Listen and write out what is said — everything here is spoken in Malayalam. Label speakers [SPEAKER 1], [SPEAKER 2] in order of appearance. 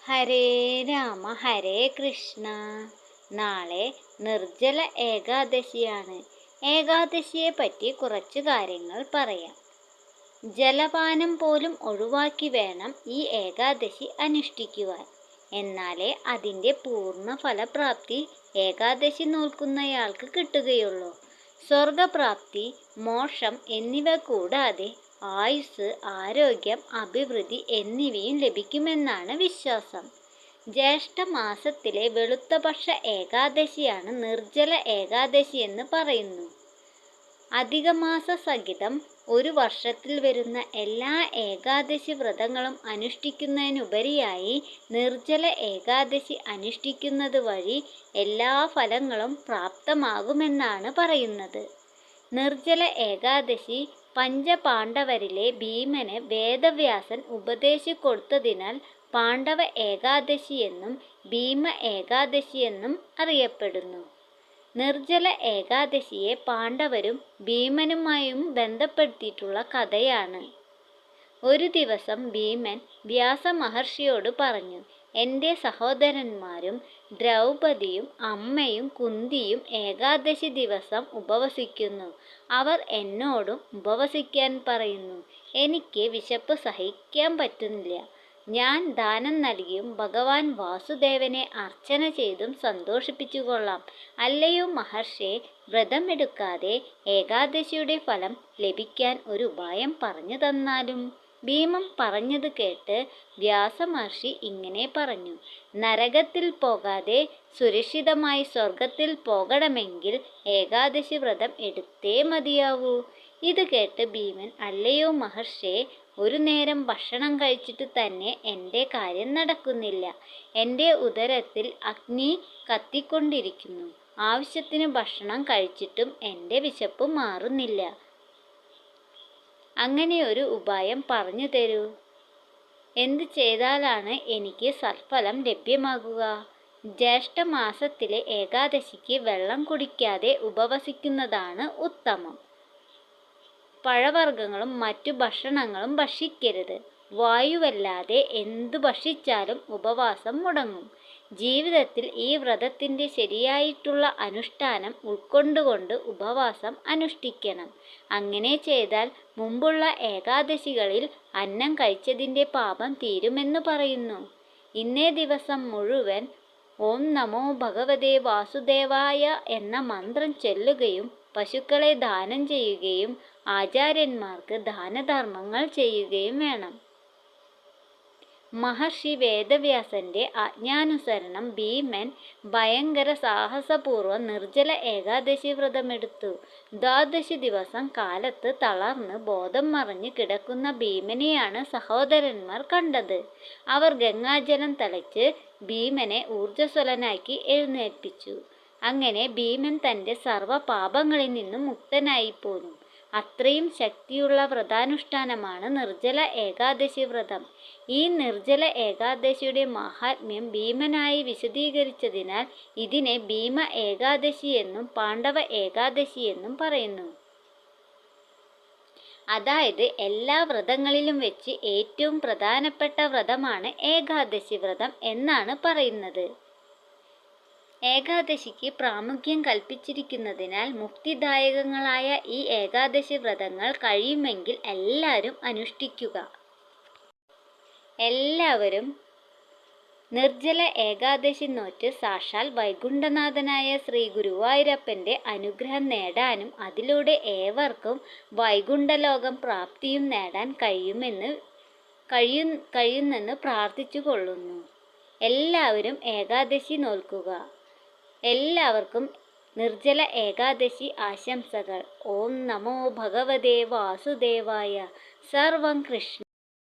[SPEAKER 1] ഹരേ രാമ ഹരേ കൃഷ്ണ. നാളെ നിർജ്ജല ഏകാദശിയാണ്. ഏകാദശിയെ പറ്റി കുറച്ച് കാര്യങ്ങൾ പറയാം. ജലപാനം പോലും ഒഴിവാക്കി വേണം ഈ ഏകാദശി അനുഷ്ഠിക്കുവാൻ. എന്നാലേ അതിൻ്റെ പൂർണ്ണ ഫലപ്രാപ്തി ഏകാദശി നോൽക്കുന്നയാൾക്ക് കിട്ടുകയുള്ളൂ. സ്വർഗപ്രാപ്തി, മോക്ഷം എന്നിവ കൂടാതെ ആയുസ്, ആരോഗ്യം, അഭിവൃദ്ധി എന്നിവയും ലഭിക്കുമെന്നാണ് വിശ്വാസം. ജ്യേഷ്ഠമാസത്തിലെ വെളുത്തപക്ഷ ഏകാദശിയാണ് നിർജ്ജല ഏകാദശി എന്ന് പറയുന്നു. അധികമാസ സഹിതം ഒരു വർഷത്തിൽ വരുന്ന എല്ലാ ഏകാദശി വ്രതങ്ങളും അനുഷ്ഠിക്കുന്നതിനുപരിയായി നിർജ്ജല ഏകാദശി അനുഷ്ഠിക്കുന്നത് വഴി എല്ലാ ഫലങ്ങളും പ്രാപ്തമാകുമെന്നാണ് പറയുന്നത്. നിർജ്ജല ഏകാദശി പഞ്ചപാണ്ഡവരിലെ ഭീമന് വേദവ്യാസൻ ഉപദേശിക്കൊടുത്തതിനാൽ പാണ്ഡവ ഏകാദശിയെന്നും ഭീമ ഏകാദശിയെന്നും അറിയപ്പെടുന്നു. നിർജ്ജല ഏകാദശിയെ പാണ്ഡവരും ഭീമനുമായും ബന്ധപ്പെടുത്തിയിട്ടുള്ള കഥയാണ്. ഒരു ദിവസം ഭീമൻ വ്യാസമഹർഷിയോട് പറഞ്ഞു, എൻ്റെ സഹോദരന്മാരും ദ്രൗപദിയും അമ്മയും കുന്തിയും ഏകാദശി ദിവസം ഉപവസിക്കുന്നു. അവർ എന്നോടും ഉപവസിക്കാൻ പറയുന്നു. എനിക്ക് വിശപ്പ് സഹിക്കാൻ പറ്റുന്നില്ല. ഞാൻ ദാനം നൽകിയും ഭഗവാൻ വാസുദേവനെ അർച്ചന ചെയ്തും സന്തോഷിപ്പിച്ചുകൊള്ളാം. അല്ലയോ മഹർഷേ, വ്രതമെടുക്കാതെ ഏകാദശിയുടെ ഫലം ലഭിക്കാൻ ഒരു ഉപായം പറഞ്ഞു തന്നാലും? ഭീമൻ പറഞ്ഞത് കേട്ട് വ്യാസമഹർഷി ഇങ്ങനെ പറഞ്ഞു, നരകത്തിൽ പോകാതെ സുരക്ഷിതമായി സ്വർഗത്തിൽ പോകണമെങ്കിൽ ഏകാദശി വ്രതം എടുത്തേ മതിയാവൂ. ഇത് കേട്ട് ഭീമൻ, അല്ലയോ മഹർഷേ, ഒരു നേരം ഭക്ഷണം കഴിച്ചിട്ട് തന്നെ എൻ്റെ കാര്യം നടക്കുന്നില്ല. എൻ്റെ ഉദരത്തിൽ അഗ്നി കത്തിക്കൊണ്ടിരിക്കുന്നു. ആവശ്യത്തിന് ഭക്ഷണം കഴിച്ചിട്ടും എൻ്റെ വിശപ്പ് മാറുന്നില്ല. അങ്ങനെ ഒരു ഉപായം പറഞ്ഞു തരൂ. എന്ത് ചെയ്താലാണ് എനിക്ക് സത്ഫലം ലഭ്യമാകുക? ജ്യേഷ്ഠമാസത്തിലെ ഏകാദശിക്ക് വെള്ളം കുടിക്കാതെ ഉപവസിക്കുന്നതാണ് ഉത്തമം. പഴവർഗ്ഗങ്ങളും മറ്റു ഭക്ഷണങ്ങളും ഭക്ഷിക്കരുത്. വായുവല്ലാതെ എന്തു ഭക്ഷിച്ചാലും ഉപവാസം മുടങ്ങും. ജീവിതത്തിൽ ഈ വ്രതത്തിൻ്റെ ശരിയായിട്ടുള്ള അനുഷ്ഠാനം ഉൾക്കൊണ്ടുകൊണ്ട് ഉപവാസം അനുഷ്ഠിക്കണം. അങ്ങനെ ചെയ്താൽ മുമ്പുള്ള ഏകാദശികളിൽ അന്നം കഴിച്ചതിൻ്റെ പാപം തീരുമെന്ന് പറയുന്നു. ഇന്നേ ദിവസം മുഴുവൻ ഓം നമോ ഭഗവതേ വാസുദേവായ എന്ന മന്ത്രം ചൊല്ലുകയും പശുക്കളെ ദാനം ചെയ്യുകയും ആചാര്യന്മാർക്ക് ദാനധർമ്മങ്ങൾ ചെയ്യുകയും വേണം. മഹർഷി വേദവ്യാസന്റെ ആജ്ഞാനുസരണം ഭീമൻ ഭയങ്കര സാഹസപൂർവ്വം നിർജ്ജല ഏകാദശി വ്രതമെടുത്തു. ദ്വാദശി ദിവസം കാലത്ത് തളർന്ന് ബോധം മറിഞ്ഞ് കിടക്കുന്ന ഭീമനെയാണ് സഹോദരന്മാർ കണ്ടത്. അവർ ഗംഗാജലം തളിച്ച് ഭീമനെ ഊർജ്ജസ്വലനാക്കി എഴുന്നേൽപ്പിച്ചു. അങ്ങനെ ഭീമൻ തൻ്റെ സർവ്വ പാപങ്ങളിൽ നിന്നും മുക്തനായിപ്പോന്നു. അത്രയും ശക്തിയുള്ള വ്രതാനുഷ്ഠാനമാണ് നിർജ്ജല ഏകാദശി വ്രതം. ഈ നിർജ്ജല ഏകാദശിയുടെ മാഹാത്മ്യം ഭീമനായി വിശദീകരിച്ചതിനാൽ ഇതിനെ ഭീമ ഏകാദശി എന്നും പാണ്ഡവ ഏകാദശി എന്നും പറയുന്നു. അതായത് എല്ലാ വ്രതങ്ങളിലും വെച്ച് ഏറ്റവും പ്രധാനപ്പെട്ട വ്രതമാണ് ഏകാദശി വ്രതം എന്നാണ് പറയുന്നത്. ഏകാദശിക്ക് പ്രാമുഖ്യം കൽപ്പിച്ചിരിക്കുന്നതിനാൽ മുക്തിദായകങ്ങളായ ഈ ഏകാദശി വ്രതങ്ങൾ കഴിയുമെങ്കിൽ എല്ലാവരും അനുഷ്ഠിക്കുക. എല്ലാവരും നിർജ്ജല ഏകാദശി നോറ്റ് സാക്ഷാൽ വൈകുണ്ഠനാഥനായ ശ്രീ ഗുരുവായൂരപ്പൻ്റെ അനുഗ്രഹം നേടാനും അതിലൂടെ ഏവർക്കും വൈകുണ്ഠലോകം പ്രാപ്തിയും നേടാൻ കഴിയുന്നെന്ന് പ്രാർത്ഥിച്ചു കൊള്ളുന്നു. എല്ലാവരും ഏകാദശി നോൽക്കുക. എല്ലാവർക്കും നിർജ്ജല ഏകാദശി ആശംസകൾ. ഓം നമോ ഭഗവതേ വാസുദേവായ. സർവം കൃഷ്ണ.